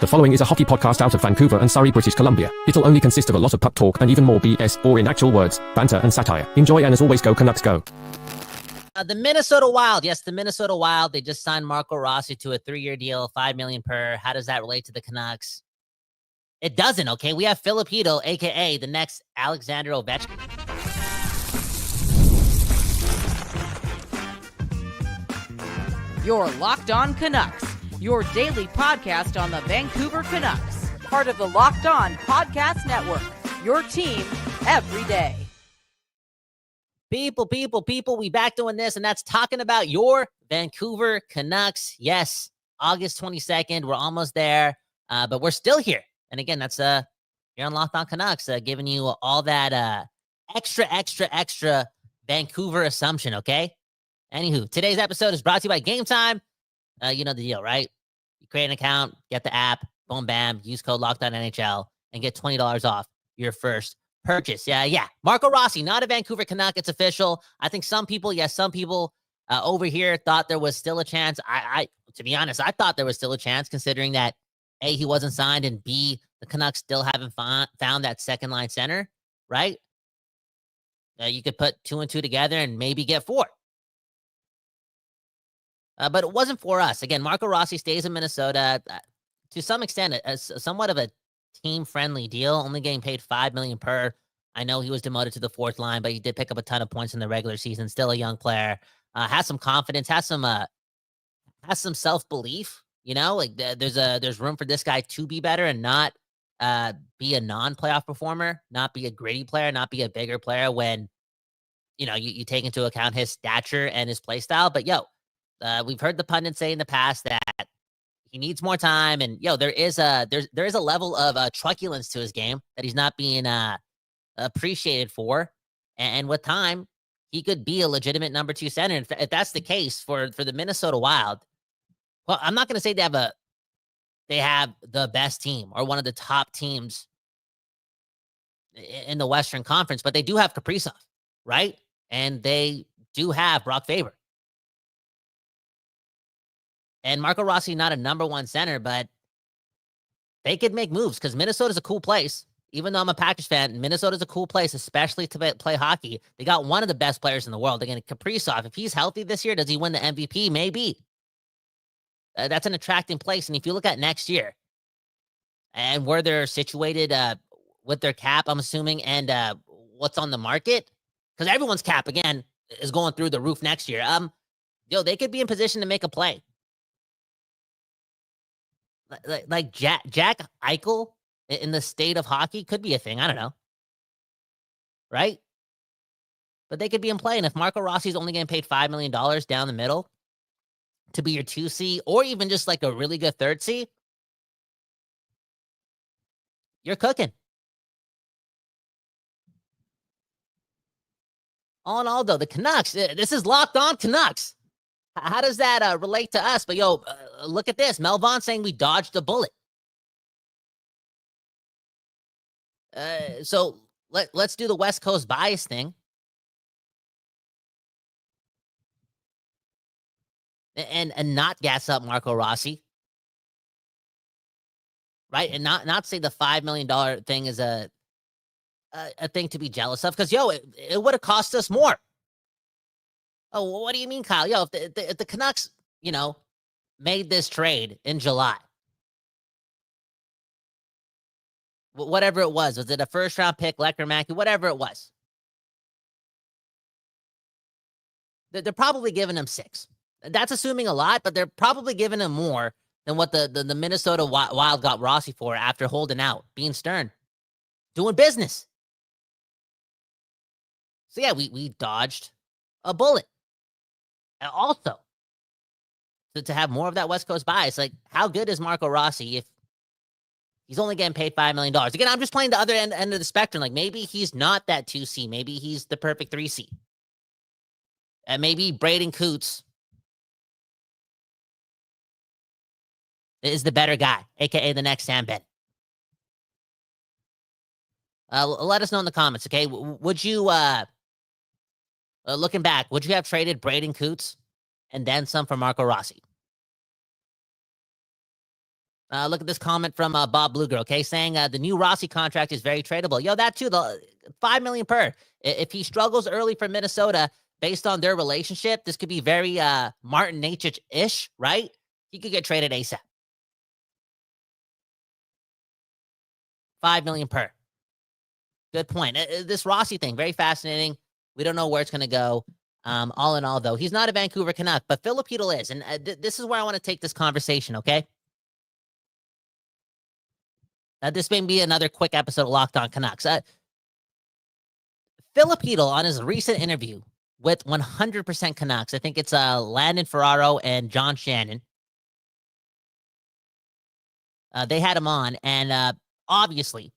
The following is a hockey podcast out of Vancouver and Surrey, British Columbia. It'll only consist of a lot of puck talk and even more BS, or in actual words, banter and satire. Enjoy, and as always, go Canucks, go. The Minnesota Wild. Yes, the Minnesota Wild. They just signed Marco Rossi to a 3-year deal, $5 million per. How does that relate to the Canucks? It doesn't, okay? We have Filip Chytil, a.k.a. the next Alexander Ovechkin. You're Locked On Canucks, your daily podcast on the Vancouver Canucks, part of the Locked On Podcast Network, your team every day. People, we back doing this, and that's talking about your Vancouver Canucks. Yes, August 22nd, we're almost there, but we're still here. And again, that's you're on Locked On Canucks, giving you all that extra Vancouver assumption, okay? Anywho, today's episode is brought to you by Game Time. You know the deal, right? You create an account, get the app, boom, bam, use code LOCKEDONNHL, and get $20 off your first purchase. Yeah. Marco Rossi, not a Vancouver Canuck. It's official. I think some people over here thought there was still a chance. I to be honest, I thought there was still a chance, considering that A, he wasn't signed, and B, the Canucks still haven't found that second line center, right? You could put 2 and 2 together and maybe get 4. But it wasn't for us. Again, Marco Rossi stays in Minnesota. To some extent, somewhat of a team-friendly deal, only getting paid $5 million per. I know he was demoted to the 4th line, but he did pick up a ton of points in the regular season. Still a young player. Has some confidence, has some self-belief. You know, like there's room for this guy to be better and not be a non-playoff performer, not be a gritty player, not be a bigger player when, you know, you take into account his stature and his play style. But we've heard the pundits say in the past that he needs more time, and there is a level of truculence to his game that he's not being appreciated for. And with time, he could be a legitimate number 2 center. If that's the case for the Minnesota Wild, well, I'm not going to say they have the best team or one of the top teams in the Western Conference, but they do have Kaprizov, right? And they do have Brock Faber. And Marco Rossi, not a number 1 center, but they could make moves because Minnesota's a cool place. Even though I'm a Packers fan, Minnesota's a cool place, especially to play hockey. They got one of the best players in the world. Again, Kaprizov, if he's healthy this year, does he win the MVP? Maybe. That's an attracting place. And if you look at next year and where they're situated with their cap, I'm assuming, and what's on the market, because everyone's cap, again, is going through the roof next year. They could be in position to make a play. Like Jack Eichel in the state of hockey could be a thing. I don't know. Right? But they could be in play. And if Marco Rossi's only getting paid $5 million down the middle to be your 2C, or even just like a really good 3rd-C, you're cooking. All in all, though, the Canucks, this is Locked On Canucks. How does that relate to us? But, look at this. Mel Vaughn saying we dodged a bullet. So let's do the West Coast bias thing. And not gas up Marco Rossi. Right? And not say the $5 million thing is a thing to be jealous of. Because, it would have cost us more. Oh, what do you mean, Kyle? If the Canucks, made this trade in July, whatever it was it a 1st-round pick, Lecker Mackey, whatever it was, they're probably giving him 6. That's assuming a lot, but they're probably giving him more than what the Minnesota Wild got Rossi for after holding out, being stern, doing business. So, we dodged a bullet. Also, to have more of that West Coast bias, like, how good is Marco Rossi if he's only getting paid $5 million? Again, I'm just playing the other end of the spectrum. Like, maybe he's not that 2C. Maybe he's the perfect 3C. And maybe Braden Coots is the better guy, a.k.a. the next Sam Bennett. Let us know in the comments, okay? Would you... looking back, would you have traded Braden Coots and then some for Marco Rossi? Look at this comment from Bob Bluger, okay, saying the new Rossi contract is very tradable. Yo, that too, the $5 million per. If he struggles early for Minnesota, based on their relationship, this could be very Martin Necas-ish, right? He could get traded ASAP. $5 million per. Good point. This Rossi thing, very fascinating. We don't know where it's going to go. All in all, though, he's not a Vancouver Canuck, but Filip Chytil is. And this is where I want to take this conversation, okay? This may be another quick episode of Locked On Canucks. Filip Chytil, on his recent interview with 100% Canucks, I think it's Landon Ferraro and John Shannon. They had him on, and obviously,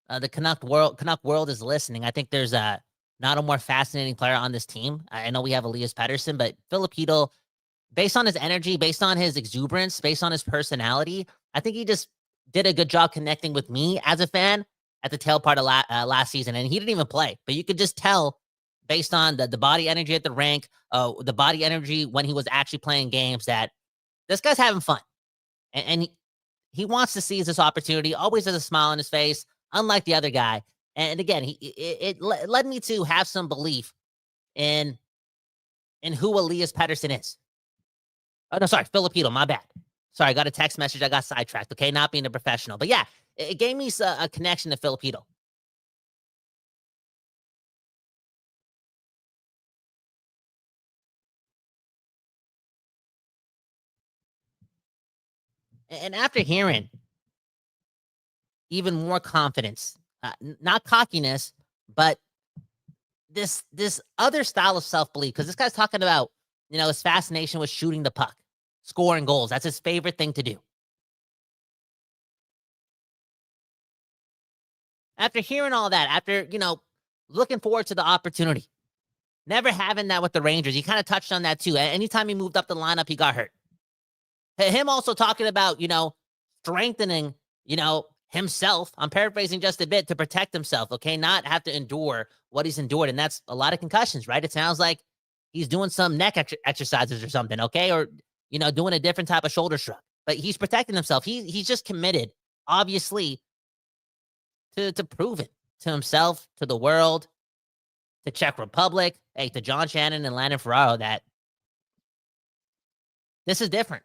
the Canuck world is listening. I think there's not a more fascinating player on this team. I know we have Elias Pettersson, but Filip Chytil, based on his energy, based on his exuberance, based on his personality, I think he just did a good job connecting with me as a fan at the tail part of last season. And he didn't even play, but you could just tell based on the body energy at the rink, the body energy when he was actually playing games, that this guy's having fun. And he wants to seize this opportunity, always has a smile on his face, unlike the other guy. And again, it led me to have some belief in who Elias Pettersson is. Oh, no, sorry, Filip Chytil, my bad. Sorry, I got a text message. I got sidetracked, okay? Not being a professional. But yeah, it gave me a connection to Filip Chytil. And after hearing even more confidence, not cockiness, but this other style of self-belief, because this guy's talking about, his fascination with shooting the puck, scoring goals. That's his favorite thing to do. After hearing all that, after, looking forward to the opportunity, never having that with the Rangers, he kind of touched on that too. Anytime he moved up the lineup, he got hurt. Him also talking about, strengthening, himself. I'm paraphrasing just a bit, to protect himself, okay? Not have to endure what he's endured. And that's a lot of concussions, right? It sounds like he's doing some neck exercises or something, okay? Or, doing a different type of shoulder shrug. But he's protecting himself. He's just committed, obviously, to prove it to himself, to the world, to Czech Republic, to John Shannon and Landon Ferraro, that this is different.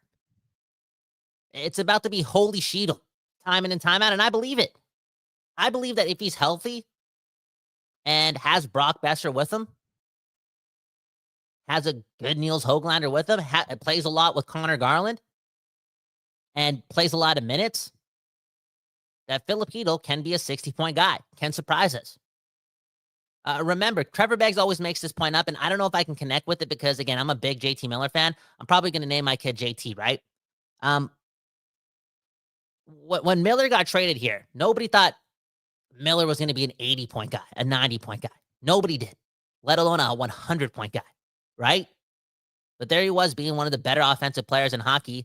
It's about to be holy Chytil, time in and time out, and I believe it. I believe that if he's healthy and has Brock Besser with him, has a good Niels Höglander with him, plays a lot with Connor Garland, and plays a lot of minutes, that Filip Chytil can be a 60-point guy, can surprise us. Remember, Trevor Beggs always makes this point up, and I don't know if I can connect with it because, again, I'm a big JT Miller fan. I'm probably going to name my kid JT, right? When Miller got traded here, nobody thought Miller was going to be an 80-point guy, a 90-point guy. Nobody did, let alone a 100-point guy, right? But there he was, being one of the better offensive players in hockey,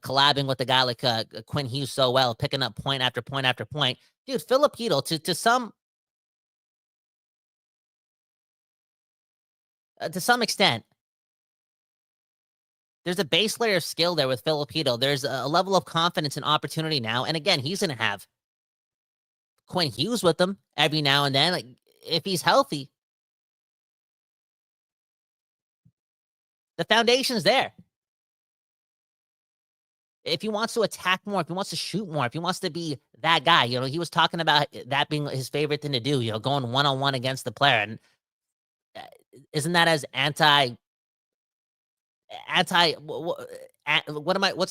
collabing with a guy like Quinn Hughes so well, picking up point after point after point. Dude, Filip Chytil, to some extent, there's a base layer of skill there with Filip Chytil. There's a level of confidence and opportunity now. And again, he's going to have Quinn Hughes with him every now and then. Like, if he's healthy, the foundation's there. If he wants to attack more, if he wants to shoot more, if he wants to be that guy, he was talking about that being his favorite thing to do, going one-on-one against the player. And isn't that as what's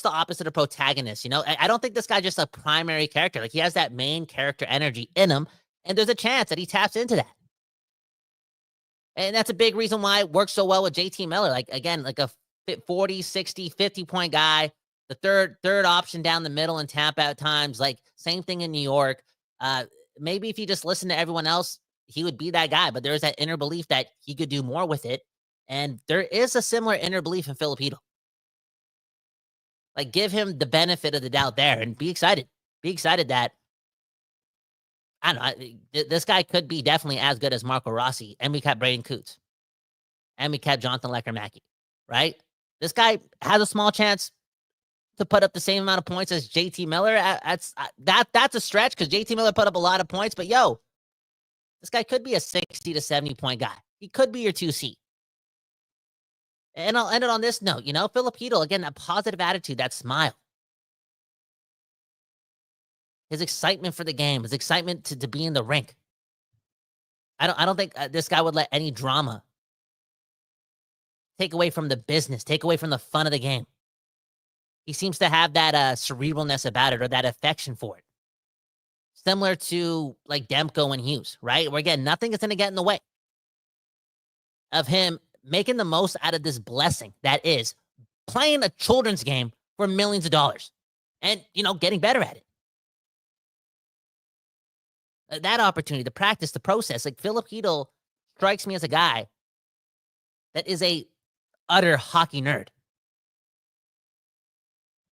the opposite of protagonist? I don't think this guy's just a primary character. Like, he has that main character energy in him, and there's a chance that he taps into that. And that's a big reason why it works so well with JT Miller. Like, again, like a 40, 60, 50-point guy, the third option down the middle in Tampa at times. Like, same thing in New York. Maybe if he just listened to everyone else, he would be that guy. But there's that inner belief that he could do more with it. And there is a similar inner belief in Filip Chytil. Like, give him the benefit of the doubt there and be excited. Be excited that, I don't know, this guy could be definitely as good as Marco Rossi, and we kept Braden Coots, and we kept Jonathan Lecker-Mackey, right? This guy has a small chance to put up the same amount of points as JT Miller. That's a stretch because JT Miller put up a lot of points, but this guy could be a 60 to 70 point guy. He could be your 2C. And I'll end it on this note, Filip Chytil, again, that positive attitude, that smile. His excitement for the game, his excitement to be in the rink. I don't think this guy would let any drama take away from the business, take away from the fun of the game. He seems to have that cerebralness about it, or that affection for it. Similar to like Demko and Hughes, right? Where again, nothing is going to get in the way of him making the most out of this blessing that is playing a children's game for millions of dollars and, getting better at it. That opportunity, the practice, the process, like Filip Chytil strikes me as a guy that is a utter hockey nerd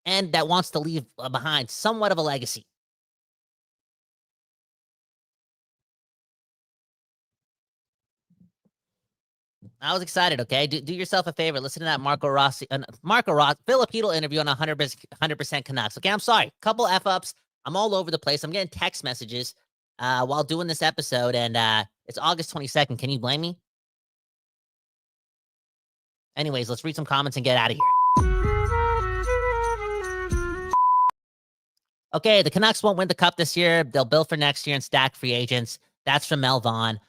and that wants to leave behind somewhat of a legacy. I was excited, okay? Do yourself a favor. Listen to that Marco Rossi, Filip Chytil interview on 100% Canucks. Okay, I'm sorry. Couple F-ups. I'm all over the place. I'm getting text messages while doing this episode, and it's August 22nd. Can you blame me? Anyways, let's read some comments and get out of here. Okay, the Canucks won't win the Cup this year. They'll build for next year and stack free agents. That's from Mel Vaughn.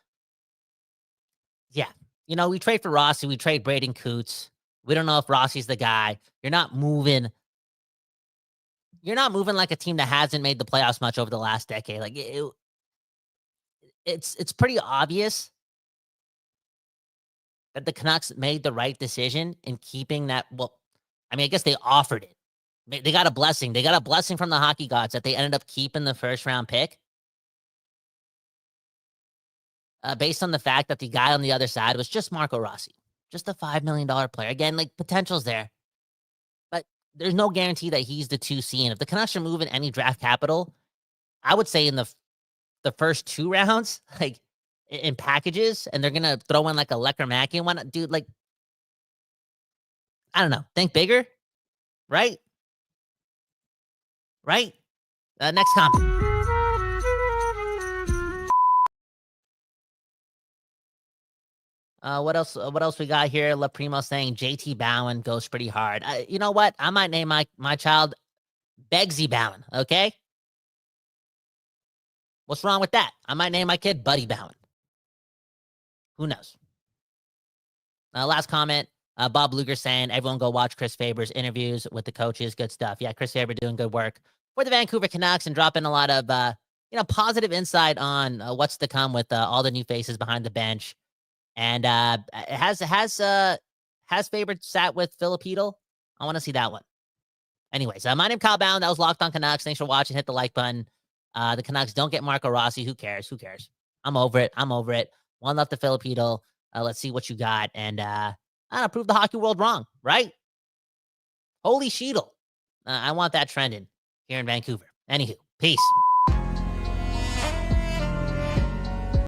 Yeah. We trade for Rossi. We trade Braden Coots. We don't know if Rossi's the guy. You're not moving like a team that hasn't made the playoffs much over the last decade. Like it's pretty obvious that the Canucks made the right decision in keeping that. Well, I guess they offered it. They got a blessing. They got a blessing from the hockey gods that they ended up keeping the first round pick. Based on the fact that the guy on the other side was just Marco Rossi, just a $5 million player. Again, like potential's there, but there's no guarantee that he's the 2C. And if the Canucks are moving any draft capital, I would say in the first 2 rounds, like in packages, and they're going to throw in like a Lecker Mackey and whatnot, dude, like, I don't know. Think bigger, right? Right? Next comment. What else? What else we got here? La Primo saying JT Bowen goes pretty hard. You know what? I might name my child Begsy Bowen. Okay. What's wrong with that? I might name my kid Buddy Bowen. Who knows? Last comment. Bob Luger saying everyone go watch Chris Faber's interviews with the coaches. Good stuff. Yeah, Chris Faber doing good work for the Vancouver Canucks and dropping a lot of positive insight on what's to come with all the new faces behind the bench. And has Faber sat with Filip Chytil? I want to see that one. Anyways, my name's Kyle Bound. That was Locked On Canucks. Thanks for watching. Hit the like button. The Canucks don't get Marco Rossi. Who cares? I'm over it. One left to Filip Chytil. Let's see what you got. And I don't know, prove the hockey world wrong, right? Holy Chytil. I want that trending here in Vancouver. Anywho, peace.